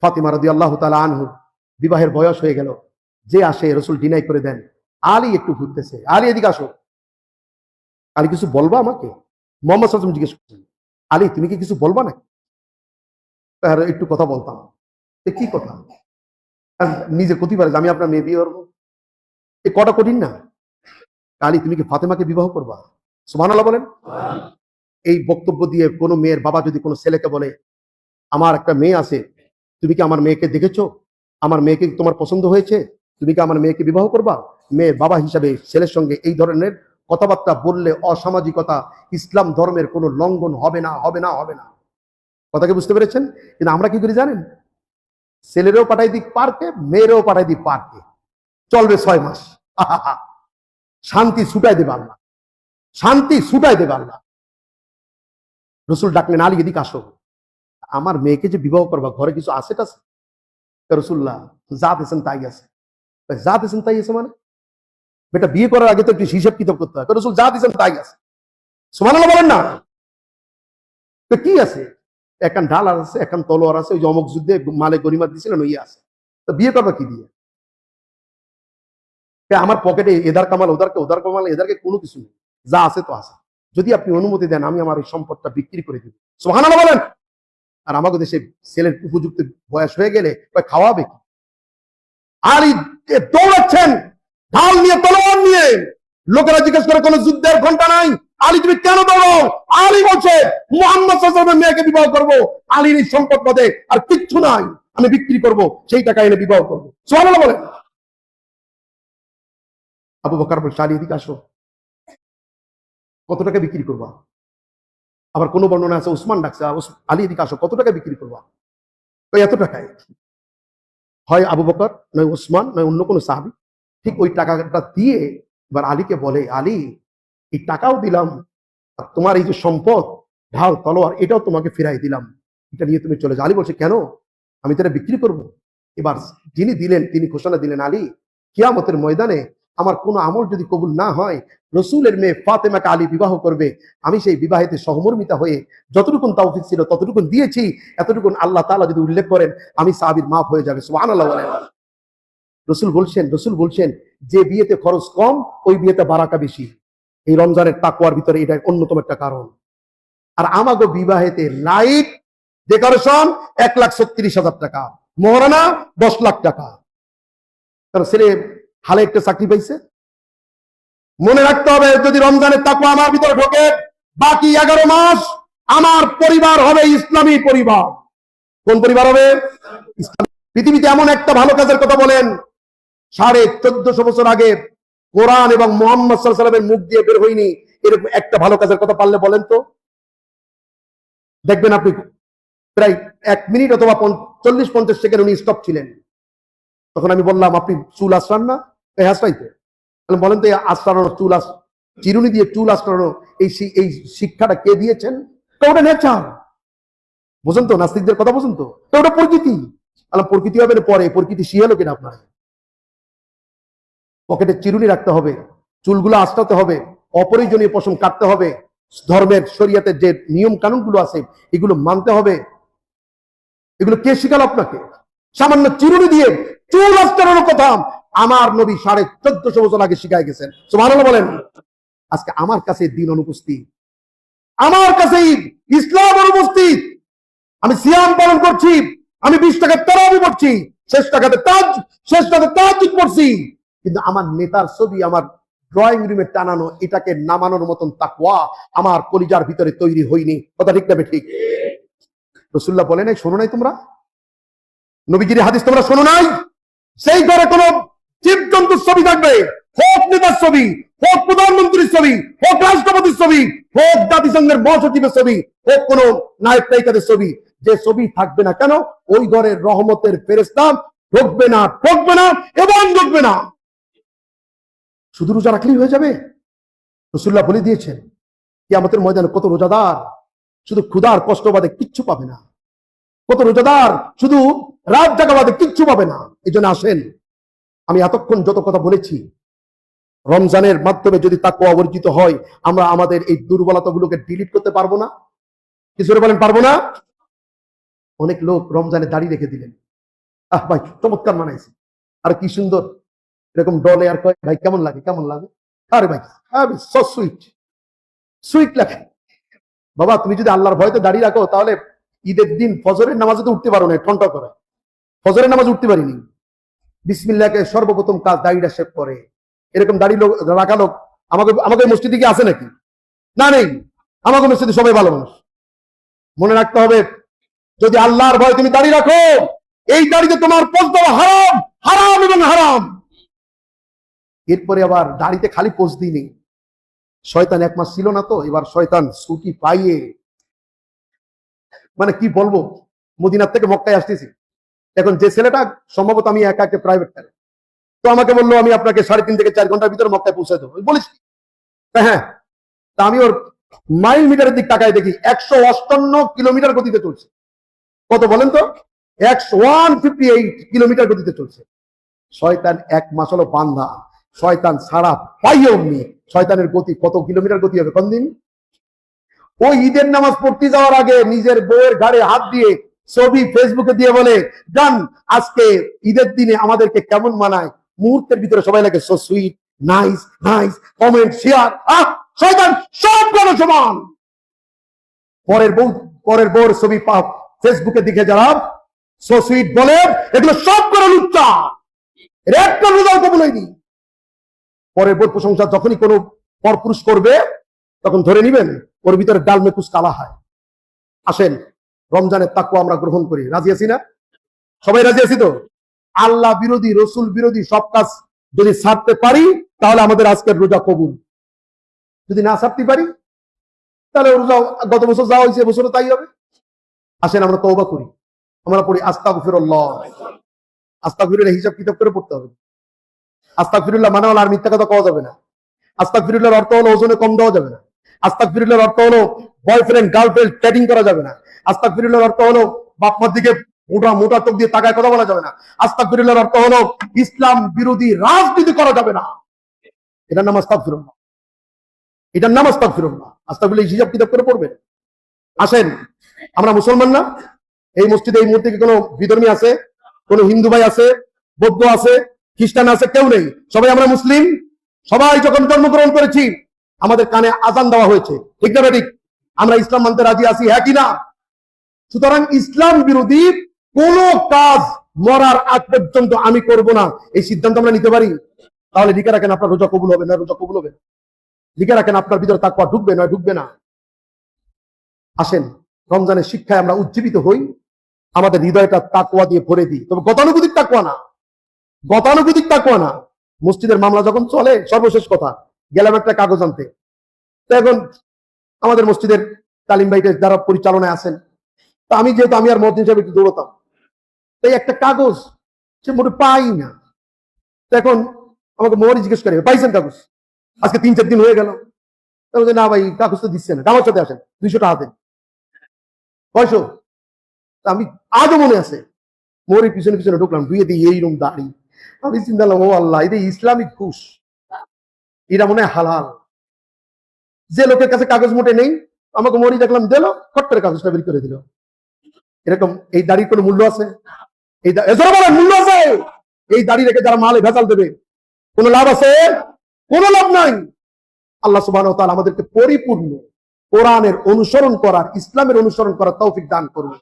ফাতিমা রাদিয়াল্লাহু তাআলা আনহু বিবাহের বয়স হয়ে গেল, যে আসে রসুল ডিনাই করে দেন। আলী একটু ঘুরতেছে, আলী এদিকে আসো, আলী কিছু বলবা আমাকে? মোহাম্মদ সাল্লাল্লাহু আলাইহি ওয়াসাল্লাম জিজ্ঞেস করছেন, আলী তুমি কি কিছু বলবা না? আর একটু কথা বলতাম। কি কথা? আর নিজে ক্ষতি পারে আমি আপনার মেয়ে বিয়ে করবো, এ কটা কঠিন না? আলী তুমি কি ফাতেমাকে বিবাহ করবা? সুবহানাল্লাহ বলেন। এই বক্তব্য দিয়ে কোনো মেয়ের বাবা যদি কোনো ছেলেকে বলে, আমার একটা মেয়ে আছে, তুমি কি আমার মেয়েকে দেখেছো, আমার মেয়েকে তোমার পছন্দ হয়েছে, তুমি কি আমার মেয়েকে বিবাহ করবা? মেয়ের বাবা হিসাবে ছেলের সঙ্গে এই ধরনের কথাবার্তা বললে অসামাজিকতা, ইসলাম ধর্মের কোনো লঙ্ঘন হবে না, হবে না, হবে না। কথাকে বুঝতে পেরেছেন? কিন্তু আমরা কি করি জানেন? ছেলেরও পাঠাই দিই পার্কে, মেয়েরও পাঠাই দিই পার্কে, চলবে 6 মাস। শান্তি ছুটাই দেবে আল্লাহ, শান্তি ছুটাই দেবে আল্লাহ। রসুল ডাকলেন, আলী এদিকে আসো, আমার মেয়েকে যে বিবাহ করবা ঘরে কিছু আছে টাছে? রসুল্লাহ যা দিয়েছেন তাই আছে। যা দিয়েছেন তাই আছে মানে? বেটা বিয়ে করার আগে তো একটু হিসাব কিতাব করতে হয়। রসুল যা দিয়েছেন তাই আছে। সুবহানাল্লাহ বলেন না? তো কি আছে? একখান ঢাল আছে, একখান তলোয়ার আছে, ওই অমুক যুদ্ধে মালে গনিমত দিয়েছিলেন ওই আছে। তো বিয়ে করবা কি দিয়ে? আমার পকেটে এদার কামাল ওদার কামাল এদারকে কোনো কিছু নেই, যা আছে তো আছে। যদি আপনি অনুমতি দেন আমি আমার ওই সম্পদটা বিক্রি করে দিব। সুবহানাল্লাহ বলেন। আর আমাকে দেশে ছেলের উপযুক্ত বয়স হয়ে গেলে খাওয়াবে কি? আলী দৌড়াচ্ছেন ঢাল নিয়ে, তলোয়ার নিয়ে। লোকেরা জিজ্ঞেস করে কোনো যুদ্ধের ঘন্টা নাই, আলী তুমি কেন দৌড়ো? আলী বলছে মুহাম্মদ সাল্লাল্লাহু আলাইহি ওয়াসাল্লামের মেয়েকে বিবাহ করব, আলীর এই সম্পদ পদে আর কিচ্ছু নাই, আমি বিক্রি করব, সেই টাকা এনে বিবাহ করব। সুবহানাল্লাহ বলেন। আবু বকর বলছে, আলী এদিকে আসো, কত টাকা বিক্রি করবা? আবার কোন বর্ণনা আছে উসমান ডাকছে, আলী এদিকে আসো, কত টাকা বিক্রি করবা? ওই এত টাকায়। হয় আবু বকর, নয় উসমান, নয় অন্য কোনো সাহাবী ঠিক ওই টাকাটা দিয়ে এবার আলীকে বলে, আলী এই টাকাও দিলাম, আর তোমার এই যে সম্পদ ঢাল তলোয়ার এটাও তোমাকে ফিরাই দিলাম, এটা নিয়ে তুমি চলে যাও। আলী বলছে, কেন? আমি তো এটা বিক্রি করবো। এবার যিনি দিলেন তিনি ঘোষণা দিলেন, আলী কিয়ামতের ময়দানে আমার কোনো আমল যদি কবুল না হয়, রসুলের মেয়ে ফাতেমাকে আলী বিবাহ করবে, আমি সেই বিবাহেতে সহমর্মিতা হয়ে যতটুকুন তৌফিক ছিল ততটুকুন দিয়েছি, এতটুকুন আল্লাহ তাআলা যদি উল্লেখ করেন আমি সাহাবীর মাফ হয়ে যাবে। সুবহানাল্লাহ বলেন। রসুল বলছেন যে বিয়েতে খরচ কম ওই বিয়েতে বারাকা বেশি। এই রমজানের তাকওয়ার ভিতরে এটা অন্যতম একটা কারণ। আর আমাগো বিবাহেতে লাইট ডেকোরেশন 1,36,000 টাকা, মহারানা 10 লাখ টাকা। কারণ ছেলে হালে একটা চাকরি পাইছে। মনে রাখতে হবে, যদি রমজানের তাকওয়া আমার ভিতরে ঢোকে, বাকি 11 মাস আমার পরিবার হবে ইসলামী পরিবার। কোন পরিবার হবে? পৃথিবীতে এমন একটা ভালো কাজের কথা বলেন 1450 বছর আগে কোরআন এবং মুহাম্মদ সাল্লাল্লাহু আলাইহি ওয়াসাল্লামের মুখ দিয়ে বের হয়নি এরকম একটা ভালো কাজের কথা পারলে বলেন তো। দেখবেন আপনি প্রায় 1 মিনিট অথবা 40-50 সেকেন্ড উনি স্টপ ছিলেন। তখন আমি বললাম, আপনি চুল আসরান না? এই হাসরাইতে বলেন তো, আশ্রানো চুল চিরুনি দিয়ে চুল আশ্রানো এই শিক্ষাটা কে দিয়েছেন? তো ওটা নেচার, বুঝুন তো, নাস্তিকদের কথা বুঝুন তো, ওটা প্রকৃতি। প্রকৃতি হবে না পরে, প্রকৃতি শিয়ালো কিনা আপনার? পকেটে চিরুনি রাখতে হবে, চুলগুলো আশ্রাতে হবে, অপরিজনীয় পশম কাটতে হবে, ধর্মের শরীয়তের যে নিয়ম কানুন গুলো আছে এগুলো মানতে হবে। এগুলো কে শিখালো আপনাকে? সামান্য চিরুনি দিয়ে চুল আশ্রানোর কথা আমার নবী 1450 বছর আগে শিখাই গেছেন। সুবহানাল্লাহ বলেন। আজকে আমার কাছে দিন অনুপস্থিত, আমার কাছে ইসলাম অনুপস্থিত। আমি সিয়াম পালন করছি, আমি 20 টাকার তারাবি পড়ছি, শেষ টাকাতে তাহাজ্জুদ পড়ছি, কিন্তু আমার নেতার ছবি আমার ড্রয়িং রুমে টানানো, এটাকে নামানোর মতন তাকওয়া আমার কলিজার ভিতরে তৈরি হয়নি। কথা ঠিক না ঠিক? রাসূলুল্লাহ বলেন নাই, শোনো নাই তোমরা? নবীজির হাদিস তোমরা শোনো নাই? সেই ঘরে কোন জীবজন্তুর ছবি থাকবে, হোক নেতার ছবি, হোক প্রধানমন্ত্রীর ছবি, হোক রাষ্ট্রপতির ছবি, হোক জাতিসংঘের মহাসচিবের ছবি, হোক কোন নায়ক নায়িকাদের ছবি, যে ছবি থাকবে না কেন ওই ঘরের রহমতের ফেরেশতা ঢুকবে না, এবং ঢুকবে না। শুধু রোজা রাখলেই হয়ে যাবে? রাসূলুল্লাহ বলে দিয়েছেন কিয়ামতের ময়দানে কত রোজাদার শুধু ক্ষুধার কষ্ট বাদে কিচ্ছু পাবে না, কত রোজাদার শুধু রাত জাগা বাদে কিচ্ছু পাবে না। এই জন্য আসেন, আমি এতক্ষণ যত কথা বলেছি, রমজানের মাধ্যমে যদি তাকওয়া অর্জিত হয়, আমরা আমাদের এই দুর্বলতাগুলোকে ডিলিট করতে পারবো না? কিছু বলেন পারবো না? অনেক লোক রমজানে দাড়ি রেখে দিলেন, ভাই চমৎকার মানাইছে, আর কি সুন্দর, এরকম ডলে আর কয় ভাই কেমন লাগে কেমন লাগে, আরে ভাই সো সুইট, সুইট লাগে। বাবা তুমি যদি আল্লাহর ভয়তে দাঁড়িয়ে রাখো তাহলে ঈদের দিন ফজরের নামাজে তো উঠতে পারো না, ঠনটা করে ফজরের নামাজ উঠতে পারিনি। বিসমিল্লাহকে সর্বপ্রথম কাজ দাড়িটা শেভ করে, এরকম দাড়ি লোক রাখা লোক আমাকে আমাদের মসজিদে কি আছে নাকি? না নেই, আমাকে মসজিদে সবাই ভালো মানুষ। মনে রাখতে হবে যদি আল্লাহর ভয় তুমি দাড়ি রাখো, এই দাড়িতে তোমার পোজ দেওয়া হারাম, হারাম এবং হারাম। এরপরে আবার দাড়িতে খালি পোজ দিইনি, শয়তান 1 মাস ছিল না তো, এবার শয়তান ছুটি পাইয়ে, মানে কি বলবো, মদিনার থেকে মক্কায় আসতেছি। এখন যে ছেলেটা সম্ভবত আমি একা একটা প্রাইভেট কার, তো আমাকে বললো আমি আপনাকে 3.5 থেকে 4 ঘন্টার ভিতরে মক্কায় পৌঁছে দেবো। বলিস হ্যাঁ, তা আমি ওর মাইল মিটারের দিক তাকায় দেখি 158 কিলোমিটার গতিতে চলছে। কত বলেন তো? 158 কিলোমিটার গতিতে চলছে। শয়তান 1 মাস হলো বান্ধা, শয়তান ছাড়া পাইও নি, শয়তানের গতি কত কিলোমিটার গতি হবে কোন দিন? ওই ঈদের নামাজ পড়তে যাওয়ার আগে নিজের বউয়ের ঘাড়ে হাত দিয়ে ছবি ফেসবুকে দিয়ে বলে, জান আজকে ঈদের দিনে আমাদেরকে কেমন মানায়। মুহূর্তের ভিতরে সবাই লাগে so sweet, nice nice, comment share. শয়তান সব কোনো সমান। পরের বউর ছবি ফেসবুকে দিকে যারা সো সুইট বলে, এগুলো সব করে লুচ্চা, একটা রোজাও কবুল হয়নি। পরের বউর প্রশংসা যখনই কোনো পরপুরুষ করবে তখন ধরে নিবেন ওর ভিতরে ডাল মেকুস কালা হয়। আসেন রমজানের তাকওয়া আমরা গ্রহণ করি, রাজি আছি না? সবাই রাজি আছি তো? আল্লাহ বিরোধী রসুল বিরোধী সব কাজ যদি ছাড়তে পারি তাহলে আমাদের আজকের রোজা কবুল। যদি না ছাড়তে পারি তাহলে রোজা গত বছর যা হয়েছে এবছরও তাই হবে। আসেন আমরা তওবা করি, আমরা পড়ি আস্তাগফিরুল্লাহ। আস্তাগফিরুল্লাহ হিসাব কিতাব করে পড়তে হবে। আস্তাগফিরুল্লাহ মানে হলো আর মিথ্যা কথা কওয়া যাবে না। আস্তাগফিরুল্লাহর অর্থ হলো ওজনে কম দেওয়া যাবে না। আস্তাগফিরুল্লাহর অর্থ হলো বয়ফ্রেন্ড গার্লফ্রেন্ড চ্যাটিং করা যাবে না। আস্তাগফিরুল্লাহর অর্থ হলো বাপ মার দিকে মোটা মোটা চোখ দিয়ে তাকায় কথা বলা যাবে না। আস্তাগফিরুল্লাহর অর্থ হলো ইসলাম বিরোধী রাজনীতি করা যাবে না। এটার নাম আস্তাগফিরুল্লাহ, এটার নাম আস্তাগফিরুল্লাহ। আস্তাগফিরুল্লাহ হিসাব কিতাব করে পড়বেন। আসেন আমরা মুসলমান না? এই মসজিদে এই মুহূর্তে কি কোনো বিধর্মী আছে? কোনো হিন্দু ভাই আছে? বৌদ্ধ আছে? খ্রিস্টান আছে? কেউ নেই, সবাই আমরা মুসলিম। সবাই যখন জন্মগ্রহণ করেছি আমাদের কানে আজান দেওয়া হয়েছে, ঠিক না ঠিক? আমরা ইসলাম মানতে রাজি আছি, হ্যাঁ কি না? সুতরাং ইসলাম বিরোধী কোন কাজ মরার আগ পর্যন্ত আমি করব না, এই সিদ্ধান্ত আমরা নিতে পারি। তাহলে লিখে রাখেন আপনার রোজা কবুল হবে না, রোজা কবুল হবে। লিখে রাখেন আপনার ভিতরে তাকওয়া ঢুকবে না, ঢুকবে না। আসেন রমজানের শিক্ষায় আমরা উজ্জীবিত হই, আমাদের হৃদয়টা তাকওয়া দিয়ে ভরে দিই। তবে গতানুগতিক তাকওয়া না, গতানুগতিক তাকওয়া না। মসজিদের মামলা যখন চলে, সর্বশেষ কথা, গেলাম একটা কাগজ আনতে। তো এখন আমাদের মসজিদের তালিম ভাইটা যারা পরিচালনায় আছেন, তা আমি যেহেতু আমি আর মহদ্দিন সাহেব একটু দৌড়তাম, তাই একটা কাগজ সে মোটে পাই না। তো এখন আমাকে মোহরি জিজ্ঞেস করে, পাইছেন কাগজ? আজকে 3-4 দিন হয়ে গেল। না ভাই কাগজ তো দিচ্ছে না, আমার সাথে আসেন 200 টাকা দেন। 600। আমি আজও মনে আছে, মোহরির পিছনে পিছনে ঢুকলাম, ধুয়ে দিই এইরকম দাড়ি। আমি চিন্তা করলাম, ও আল্লাহ, এটা ইসলামিক ঘুষ, এটা মনে হয় হালাল। যে লোকের কাছে কাগজ মোটে নেই, আমাকে মোহরি দেখলাম দিল, ফট করে কাগজটা বের করে দিল। এরকম এই দাড়ির কোনো মূল্য আছে? এই মূল্য আছে? এই দাড়ি রেখে যারা মালে ভেজাল দেবে কোন লাভ আছে? কোন লাভ নাই। আল্লাহ সুবহানাহু ওয়া তাআলা আমাদেরকে পরিপূর্ণ কোরআনের অনুসরণ করার, ইসলামের অনুসরণ করার তৌফিক দান করুন।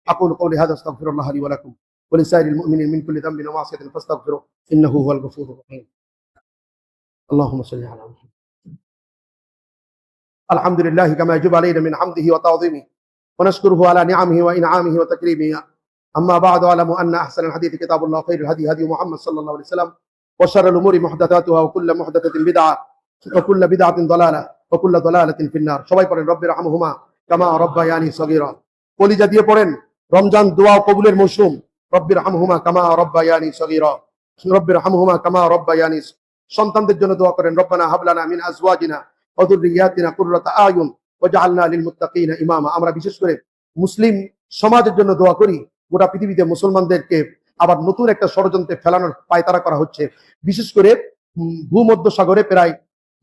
আকুলু কওলি হাযা আস্তাগফিরুল্লাহ লি ওয়া লাকুম ওয়া লিসাইরিল মুমিনিনা মিন কুল্লি যামবিন ওয়া মাসিয়াতিন ফাস্তাগফিরুহু ইন্নাহু হুয়াল গফুরুর রহিম। আল্লাহুম্মা সাল্লি আলা মুহাম্মাদ। আলহামদুলিল্লাহি কামা ইয়াজিবু আলাইনা মিন হামদিহি ওয়া তা'যীমিহি ওয়া নাশকুরুহু আলা নি'আমিহি ওয়া ইন'আমিহি ওয়া তাকরীমিহি। আম্মা বা'দু আ'লামু আন্না আহসানাল হাদীথি কিতাবুল্লাহ ওয়া খায়রুল হাদী হাদী মুহাম্মদ সাল্লাল্লাহু আলাইহি ওয়াসাল্লাম ওয়া শাররুল উমুরি মুহদাথাতুহা ওয়া কুল্লু মুহদাথাতিন বিদআহ ওয়া কুল্লু বিদআতিন দালালাহ ওয়া কুল্লু দালালাতিন ফিন-নার। সবাই পড়েন রব্বির রহমহুমা কামা রাব্বায়ানি সগীরা। কলিজা দিয়ে পড়েন, রমজান দোয়া কবুলের মৌসুম। রব্বির রহমহুমা কামা রাব্বায়ানি সগীরা, রব্বির রহমহুমা কামা রাব্বায়ানি। সন্তানদের জন্য দোয়া করেন, রব্বানা হাব লানা মিন আজওয়াজিনা ওয়া যুররিয়াতিনা কুররাতা আয়ুন ওয়াজআলনা লিল মুত্তাকিনা ইমামা। আমরা বিশেষ করে মুসলিম সমাজের জন্য দোয়া করি। গোটা পৃথিবীতে মুসলমানদেরকে আবার নতুন একটা ষড়যন্ত্রে ফেলানোর পায়তারা করা হচ্ছে। বিশেষ করে ভূমধ্য সাগরে প্রায়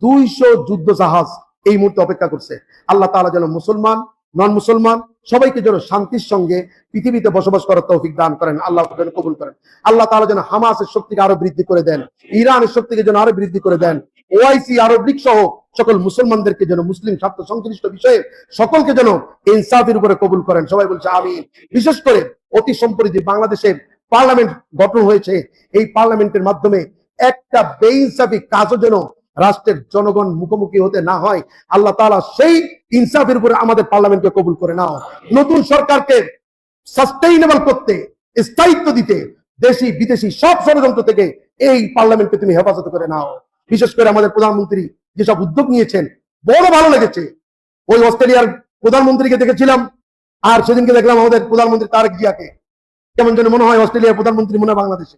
200 যুদ্ধ জাহাজ এই মুহূর্তে অপেক্ষা করছে। আল্লাহ তাআলা যেন মুসলমান নন মুসলমান সবাইকে যেন শান্তির সঙ্গে পৃথিবীতে বসবাস করার তৌফিক দান করেন, আল্লাহ যেন কবুল করেন। আল্লাহ তাআলা যেন হামাসের শক্তিকে আরো বৃদ্ধি করে দেন, ইরানের শক্তিকে যেন আরো বৃদ্ধি করে দেন, ওআইসি আরব লীগ সহ সকল মুসলমানদেরকে যেন মুসলিম স্বার্থ সংশ্লিষ্ট বিষয়ে সকলকে যেন ইনসাফের উপরে কবুল করেন, সবাই বলছে আমিন। বিশেষ করে অতি সম্প্রতি বাংলাদেশের পার্লামেন্ট গঠন হয়েছে, এই পার্লামেন্টের মাধ্যমে একটা বেইনসাফি কাজও যেন রাষ্ট্রের জনগণ মুখোমুখি হতে না হয়, আল্লাহ তাআলা সেই ইনসাফের উপরে আমাদের পার্লামেন্টকে কবুল করে নাও। নতুন সরকারকে সাস্টেইনেবল করতে, স্থায়িত্ব দিতে দেশি বিদেশি সব ষড়যন্ত্র থেকে এই পার্লামেন্টকে তুমি হেফাজত করে নাও। বিশেষ করে আমাদের প্রধানমন্ত্রী যেসব উদ্যোগ নিয়েছেন বড় ভালো লেগেছে। ওই অস্ট্রেলিয়ার প্রধানমন্ত্রীকে দেখেছিলাম, আর সেদিনকে দেখলাম আমাদের প্রধানমন্ত্রী তারেক জিয়াকে। কেমন যেন মনে হয় অস্ট্রেলিয়ার প্রধানমন্ত্রী মনে হয় বাংলাদেশে।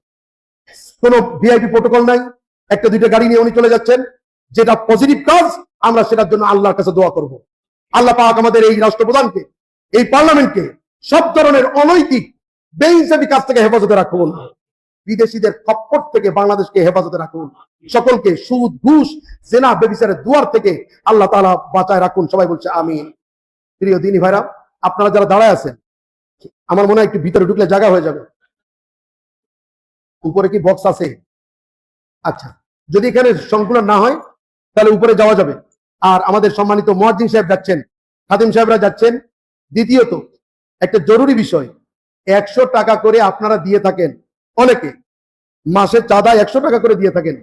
কোনো ভিআইপি প্রোটোকল নাই, একটা দুইটা গাড়ি নিয়ে উনি চলে যাচ্ছেন। যেটা পজিটিভ কাজ, আমরা সেটার জন্য আল্লাহর কাছে দোয়া করব। আল্লাহ পাক আমাদের এই রাষ্ট্রপ্রধানকে, এই পার্লামেন্টকে সব ধরনের অনৈতিক বেইনসাফি কাজ থেকে হেফাজতে রাখুন, বিদেশিদের খপ্পর থেকে বাংলাদেশকে হেফাজতে রাখুন, সকলকে সুদ ঘুষ জেনা ব্যভিচারের দুয়ার থেকে আল্লাহ তাআলা বাঁচায় রাখুন, সবাই বলছে আমিন। প্রিয় দিনী ভাইরা, আপনারা যারা দাঁড়ায় আছেন, আমার মনে হয় একটু ভিতরে ঢুকলে জায়গা হয়ে যাবে। উপরে কি বক্স আছে? আচ্ছা, যদি এখানে সংকুলন না হয় তাহলে উপরে যাওয়া যাবে। আর আমাদের সম্মানিত মুয়াজ্জিন সাহেব যাচ্ছেন, খাদিম সাহেবরা যাচ্ছেন। দ্বিতীয়ত একটা জরুরি বিষয়, 100 টাকা করে আপনারা দিয়ে থাকেন, অনেকে মাসে চাঁদা 100 টাকা করে দিয়ে থাকেন।